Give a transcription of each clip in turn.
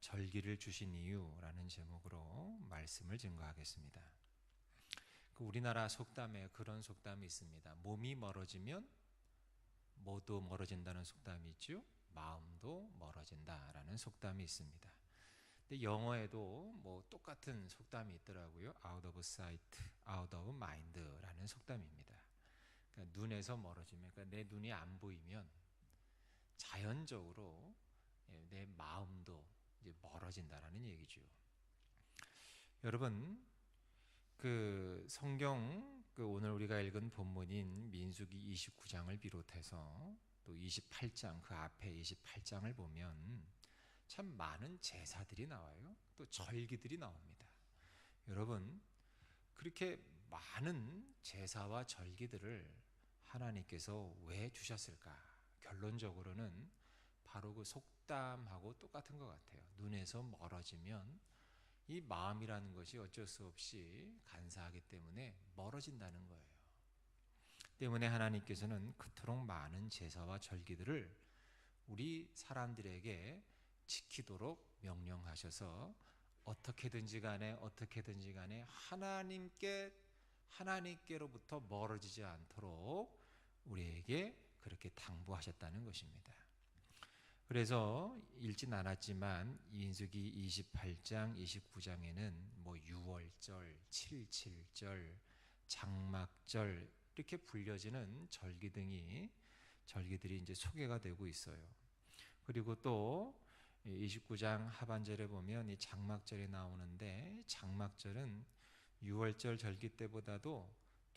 절기를 주신 이유라는 제목으로 말씀을 증거하겠습니다. 우리나라 속담에 그런 속담이 있습니다. 몸이 멀어지면 뭐도 멀어진다는 속담이 있죠. 마음도 멀어진다라는 속담이 있습니다. 근데 영어에도 뭐 똑같은 속담이 있더라고요. Out of sight, out of mind라는 속담입니다. 그러니까 눈에서 멀어지면, 그러니까 내 눈이 안 보이면 자연적으로 내 마음도 이제 멀어진다라는 얘기죠. 여러분, 성경 오늘 우리가 읽은 본문인 민수기 29장을 비롯해서 또 28장, 그 앞에 28장을 보면 참 많은 제사들이 나와요. 또 절기들이 나옵니다. 여러분, 그렇게 많은 제사와 절기들을 하나님께서 왜 주셨을까? 결론적으로는 바로 그 속담하고 똑같은 것 같아요. 눈에서 멀어지면 이 마음이라는 것이 어쩔 수 없이 간사하기 때문에 멀어진다는 거예요. 때문에 하나님께서는 그토록 많은 제사와 절기들을 우리 사람들에게 지키도록 명령하셔서 어떻게든지 간에 하나님께로부터 멀어지지 않도록 우리에게 그렇게 당부하셨다는 것입니다. 그래서 읽진 않았지만 민수기 28장, 29장에는 뭐 유월절, 7.7절, 장막절 이렇게 불려지는 절기들이 이제 소개가 되고 있어요. 그리고 또 29장 하반절에 보면 이 장막절이 나오는데, 장막절은 유월절 절기 때보다도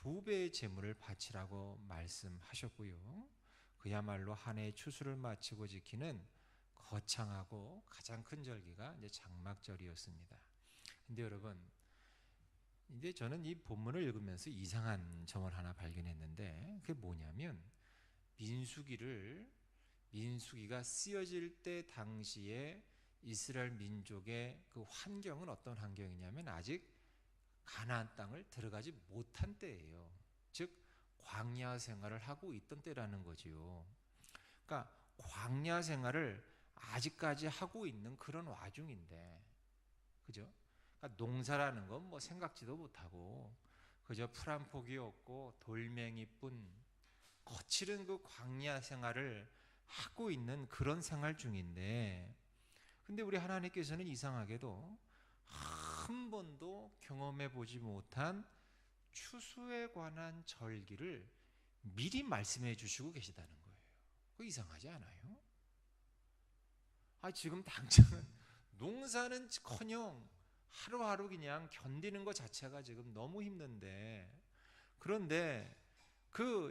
2배의 제물을 바치라고 말씀하셨고요. 그야말로 한 해의 추수를 마치고 지키는 거창하고 가장 큰 절기가 이제 장막절이었습니다. 근데 여러분, 이제 저는 이 본문을 읽으면서 이상한 점을 하나 발견했는데, 그게 뭐냐면 민수기가 쓰여질 때 당시에 이스라엘 민족의 그 환경은 어떤 환경이냐면 아직 가나안 땅을 들어가지 못한 때예요. 즉 광야 생활을 하고 있던 때라는 거지요. 그러니까 광야 생활을 아직까지 하고 있는 그런 와중인데, 그죠? 그러니까 농사라는 건 뭐 생각지도 못하고 그저 풀 한 폭이 없고 돌멩이뿐 거칠은 그 광야 생활을 하고 있는 그런 생활 중인데, 근데 우리 하나님께서는 이상하게도 한 번도 경험해 보지 못한 추수에 관한 절기를 미리 말씀해 주시고 계시다는 거예요. 그거 이상하지 않아요? 지금 당장은 농사는커녕 하루하루 그냥 견디는 것 자체가 지금 너무 힘든데, 그런데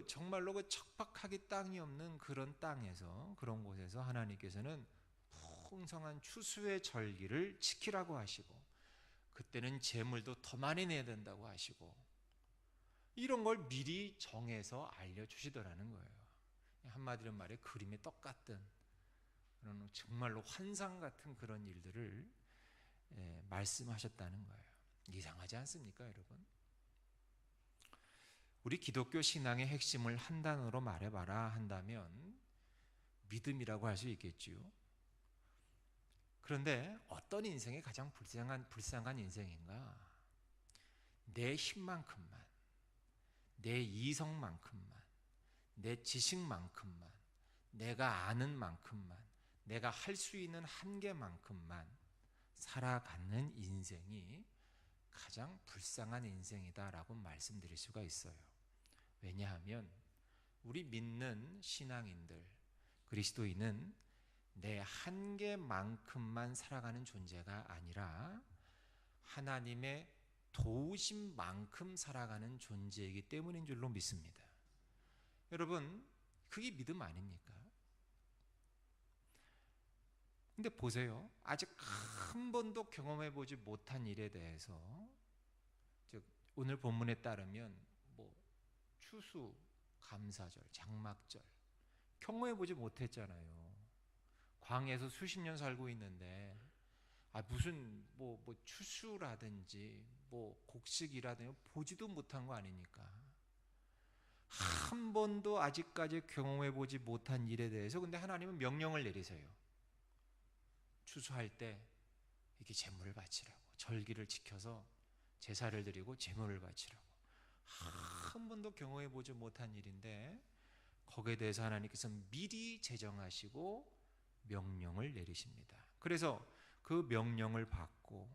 정말로 그 척박하기 땅이 없는 그런 땅에서, 그런 곳에서 하나님께서는 풍성한 추수의 절기를 지키라고 하시고, 그때는 재물도 더 많이 내야 된다고 하시고, 이런 걸 미리 정해서 알려주시더라는 거예요. 한마디로 말해 그림의 떡 같은 그런 정말로 환상 같은 그런 일들을 말씀하셨다는 거예요. 이상하지 않습니까, 여러분? 우리 기독교 신앙의 핵심을 한 단어로 말해봐라 한다면 믿음이라고 할 수 있겠지요. 그런데 어떤 인생이 가장 불쌍한 인생인가? 내 힘만큼만, 내 이성만큼만, 내 지식만큼만, 내가 아는 만큼만, 내가 할 수 있는 한계만큼만 살아가는 인생이 가장 불쌍한 인생이다라고 말씀드릴 수가 있어요. 왜냐하면 우리 믿는 신앙인들, 그리스도인은 내 한계만큼만 살아가는 존재가 아니라 하나님의 도우심만큼 살아가는 존재이기 때문인 줄로 믿습니다. 여러분, 그게 믿음 아닙니까? 근데 보세요. 아직 한 번도 경험해 보지 못한 일에 대해서, 즉 오늘 본문에 따르면 뭐 추수, 감사절, 장막절 경험해 보지 못했잖아요. 광야에서 수십 년 살고 있는데 무슨 뭐 추수라든지 뭐 곡식이라든지 보지도 못한 거 아닙니까? 한 번도 아직까지 경험해 보지 못한 일에 대해서 근데 하나님은 명령을 내리세요. 추수할 때 이게 제물을 바치라고, 절기를 지켜서 제사를 드리고 제물을 바치라고. 한 번도 경험해 보지 못한 일인데 거기에 대해서 하나님께서 미리 제정하시고 명령을 내리십니다. 그래서 그 명령을 받고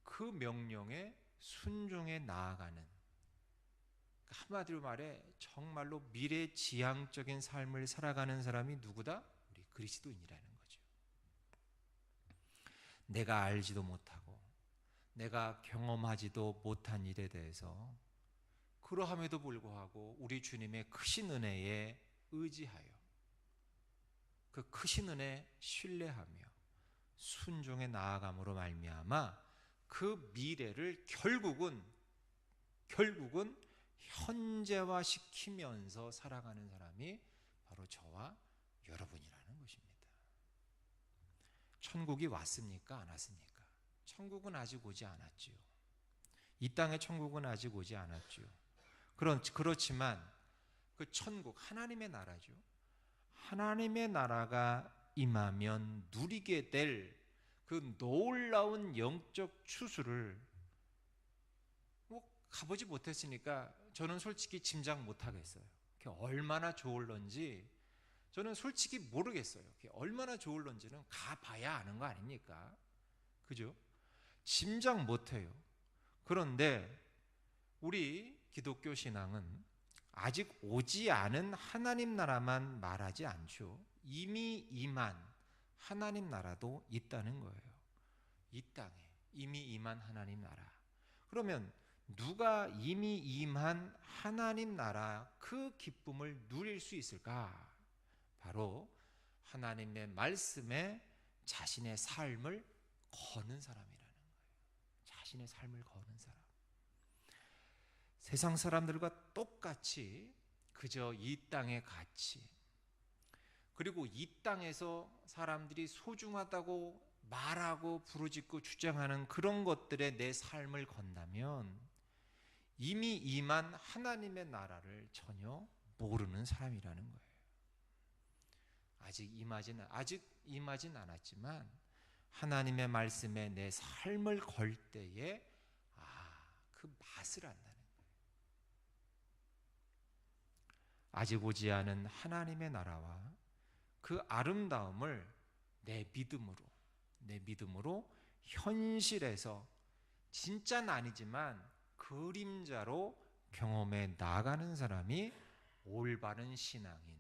그 명령에 순종해 나아가는, 한마디로 말해 정말로 미래지향적인 삶을 살아가는 사람이 누구다? 우리 그리스도인이라는 거죠. 내가 알지도 못하고 내가 경험하지도 못한 일에 대해서 그러함에도 불구하고 우리 주님의 크신 은혜에 의지하여 그 크신 은혜에 신뢰하며 순종해 나아감으로 말미암아 그 미래를 결국은 현재화시키면서 살아가는 사람이 바로 저와 여러분이라는 것입니다. 천국이 왔습니까? 안 왔습니까? 천국은 아직 오지 않았지요. 이 땅의 천국은 아직 오지 않았지요. 그렇지만 그 천국, 하나님의 나라죠. 하나님의 나라가 임하면 누리게 될 그 놀라운 영적 추수를 가보지 못했으니까 저는 솔직히 짐작 못하겠어요. 그게 얼마나 좋을런지 저는 솔직히 모르겠어요. 그게 얼마나 좋을런지는 가봐야 아는 거 아닙니까? 그죠? 짐작 못해요. 그런데 우리 기독교 신앙은 아직 오지 않은 하나님 나라만 말하지 않죠. 이미 임한 하나님 나라도 있다는 거예요. 이 땅에 이미 임한 하나님 나라. 그러면 누가 이미 임한 하나님 나라 그 기쁨을 누릴 수 있을까? 바로 하나님의 말씀에 자신의 삶을 거는 사람이라는 거예요. 자신의 삶을 거는 사람. 세상 사람들과 똑같이 그저 이 땅의 가치, 그리고 이 땅에서 사람들이 소중하다고 말하고 부르짖고 주장하는 그런 것들에 내 삶을 건다면 이미 임한 하나님의 나라를 전혀 모르는 사람이라는 거예요. 아직 임하진 않았지만 하나님의 말씀에 내 삶을 걸 때에 그 맛을 안다는 거예요. 아직 오지 않은 하나님의 나라와 그 아름다움을 내 믿음으로 현실에서 진짜는 아니지만 그림자로 경험해 나가는 사람이 올바른 신앙인,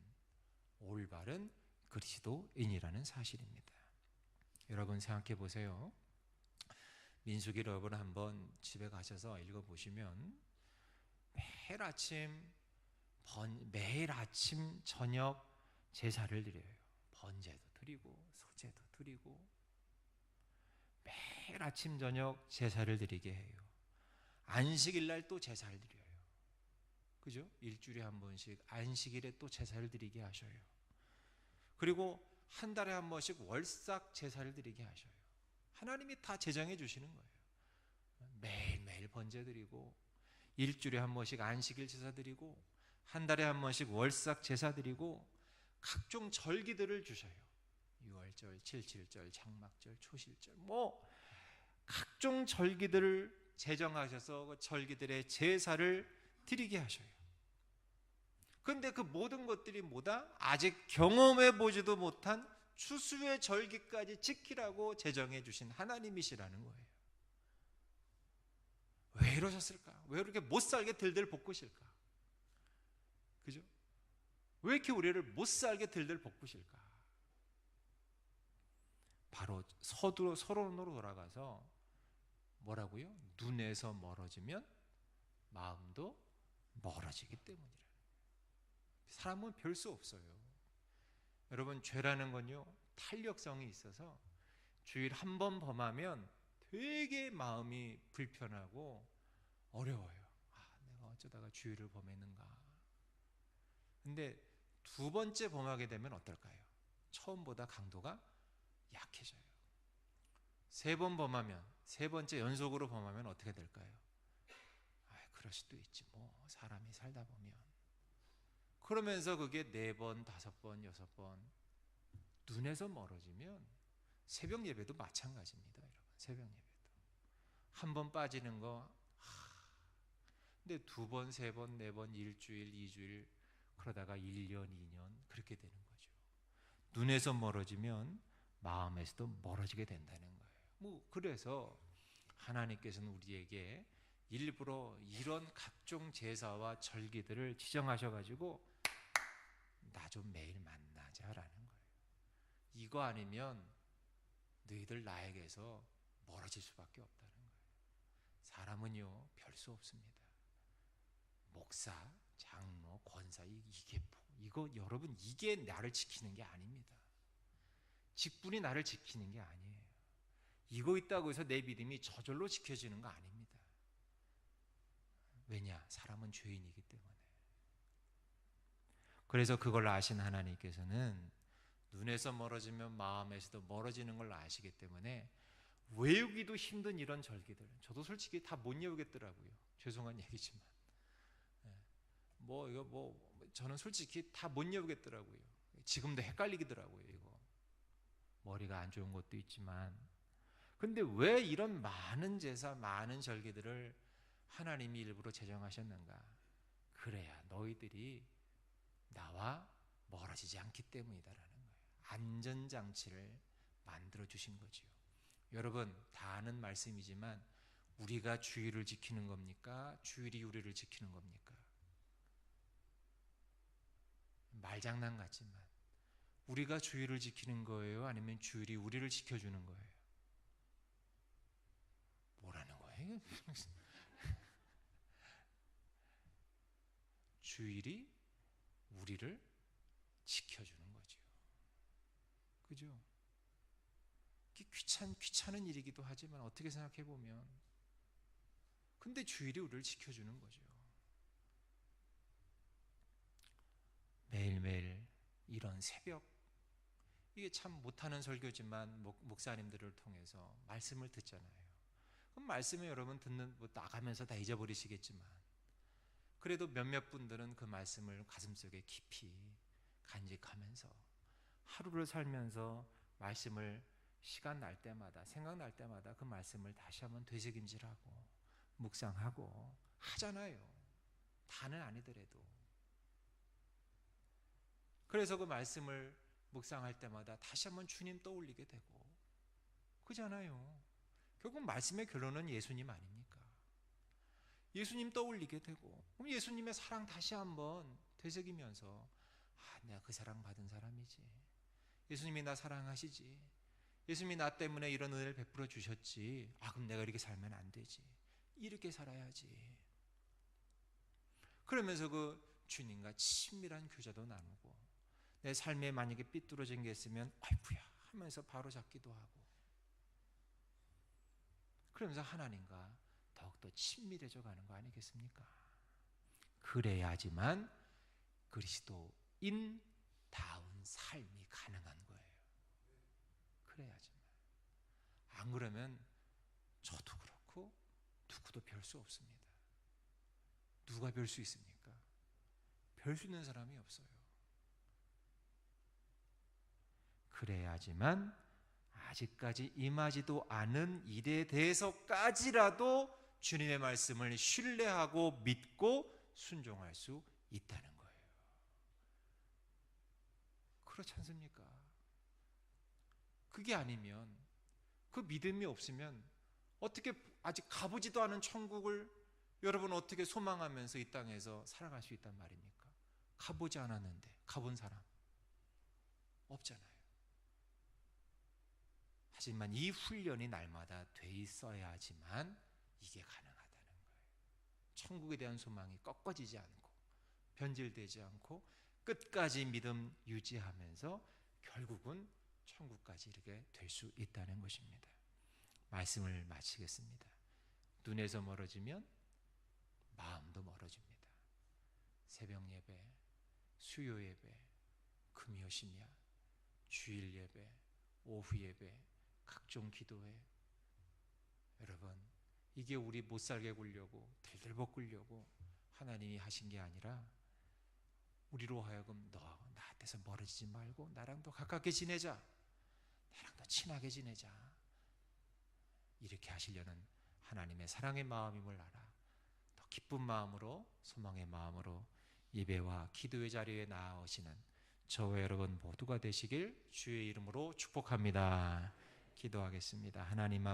올바른 그리스도인이라는 사실입니다. 여러분 생각해 보세요. 민수기를 여러분 한번 집에 가셔서 읽어보시면 매일 아침 저녁 제사를 드려요. 번제도 드리고 소제도 드리고 매일 아침 저녁 제사를 드리게 해요. 안식일 날 또 제사를 드려요. 그죠? 일주일에 한 번씩 안식일에 또 제사를 드리게 하셔요. 그리고 한 달에 한 번씩 월삭 제사를 드리게 하셔요. 하나님이 다 제정해 주시는 거예요. 매일매일 번제 드리고 일주일에 한 번씩 안식일 제사 드리고 한 달에 한 번씩 월삭 제사 드리고 각종 절기들을 주셔요. 6월절, 7.7절, 장막절, 초실절, 각종 절기들을 제정하셔서 그 절기들의 제사를 드리게 하셔요. 그런데 그 모든 것들이 뭐다? 아직 경험해 보지도 못한 추수의 절기까지 지키라고 제정해 주신 하나님이시라는 거예요. 왜 이러셨을까? 왜 이렇게 못 살게 들들 볶으실까? 그죠? 왜 이렇게 우리를 못 살게 들들 볶으실까? 바로 서론으로 돌아가서 뭐라고요? 눈에서 멀어지면 마음도 멀어지기 때문이라. 사람은 별 수 없어요. 여러분, 죄라는 건요 탄력성이 있어서 주일 한 번 범하면 되게 마음이 불편하고 어려워요. 내가 어쩌다가 주일을 범했는가. 근데 두 번째 범하게 되면 어떨까요? 처음보다 강도가 약해져요. 세 번째 연속으로 범하면 어떻게 될까요? 그럴 수도 있지 사람이 살다 보면. 그러면서 그게 4번, 5번, 6번 눈에서 멀어지면 새벽 예배도 마찬가지입니다. 여러분, 새벽 예배도. 한 번 빠지는 거, 근데 두 번, 세 번, 네 번, 일주일, 이주일, 그러다가 1년, 2년 그렇게 되는 거죠. 눈에서 멀어지면 마음에서도 멀어지게 된다는 거예요. 그래서 하나님께서는 우리에게 일부러 이런 각종 제사와 절기들을 지정하셔가지고 나 좀 매일 만나자라는 거예요. 이거 아니면 너희들 나에게서 멀어질 수밖에 없다는 거예요. 사람은요, 별 수 없습니다. 목사, 장로, 권사, 이거 여러분, 이게 나를 지키는 게 아닙니다. 직분이 나를 지키는 게 아니에요. 이거 있다고 해서 내 믿음이 저절로 지켜지는 거 아닙니다. 왜냐? 사람은 죄인이기 때문에. 그래서 그걸 아신 하나님께서는 눈에서 멀어지면 마음에서도 멀어지는 걸 아시기 때문에 외우기도 힘든 이런 절기들, 저도 솔직히 다 못 외우겠더라고요. 죄송한 얘기지만, 저는 솔직히 다 못 외우겠더라고요. 지금도 헷갈리더라고요. 이거 머리가 안 좋은 것도 있지만, 근데 왜 이런 많은 제사, 많은 절기들을 하나님이 일부러 제정하셨는가? 그래야 너희들이 나와 멀어지지 않기 때문이다라는 거예요. 안전장치를 만들어 주신 거지요. 여러분, 다 아는 말씀이지만 우리가 주의를 지키는 겁니까? 주일이 우리를 지키는 겁니까? 말장난 같지만 우리가 주일을 지키는 거예요? 아니면 주일이 우리를 지켜주는 거예요? 뭐라는 거예요? 주일이 우리를 지켜주는 거죠. 그죠? 귀찮은 일이기도 하지만 어떻게 생각해 보면, 근데 주일이 우리를 지켜주는 거죠. 매일매일 이런 새벽, 이게 참 못하는 설교지만 목사님들을 통해서 말씀을 듣잖아요. 그럼 말씀을 여러분 나가면서 다 잊어버리시겠지만, 그래도 몇몇 분들은 그 말씀을 가슴속에 깊이 간직하면서 하루를 살면서 말씀을 시간 날 때마다, 생각날 때마다 그 말씀을 다시 한번 되새김질하고 묵상하고 하잖아요. 다는 아니더라도. 그래서 그 말씀을 묵상할 때마다 다시 한번 주님 떠올리게 되고, 그잖아요. 결국 말씀의 결론은 예수님 아닙니까? 예수님 떠올리게 되고, 그럼 예수님의 사랑 다시 한번 되새기면서, 내가 그 사랑 받은 사람이지. 예수님이 나 사랑하시지. 예수님이 나 때문에 이런 은혜를 베풀어 주셨지. 그럼 내가 이렇게 살면 안 되지. 이렇게 살아야지. 그러면서 그 주님과 친밀한 교제도 나누고, 내 삶에 만약에 삐뚤어진 게 있으면 아이고야 하면서 바로 잡기도 하고, 그러면서 하나님과 더욱더 친밀해져 가는 거 아니겠습니까? 그래야지만 그리스도인다운 삶이 가능한 거예요. 그래야지만. 안 그러면 저도 그렇고 누구도 별 수 없습니다. 누가 별 수 있습니까? 별 수 있는 사람이 없어요. 그래야지만 아직까지 임하지도 않은 일에 대해서까지라도 주님의 말씀을 신뢰하고 믿고 순종할 수 있다는 거예요. 그렇지 않습니까? 그게 아니면, 그 믿음이 없으면 어떻게 아직 가보지도 않은 천국을 여러분 어떻게 소망하면서 이 땅에서 살아갈 수 있단 말입니까? 가보지 않았는데 가본 사람 없잖아요. 하지만 이 훈련이 날마다 돼 있어야지만 이게 가능하다는 거예요. 천국에 대한 소망이 꺾어지지 않고 변질되지 않고 끝까지 믿음 유지하면서 결국은 천국까지 이르게 될 수 있다는 것입니다. 말씀을 마치겠습니다. 눈에서 멀어지면 마음도 멀어집니다. 새벽 예배, 수요 예배, 금요 심야, 주일 예배, 오후 예배, 각종 기도회, 여러분 이게 우리 못 살게 굴려고 들들볶으려고 하나님이 하신 게 아니라 우리로 하여금 너 나한테서 멀어지지 말고 나랑 더 가깝게 지내자, 나랑 더 친하게 지내자, 이렇게 하시려는 하나님의 사랑의 마음임을 알아 더 기쁜 마음으로 소망의 마음으로 예배와 기도의 자리에 나아오시는 저와 여러분 모두가 되시길 주의 이름으로 축복합니다. 기도하겠습니다. 하나님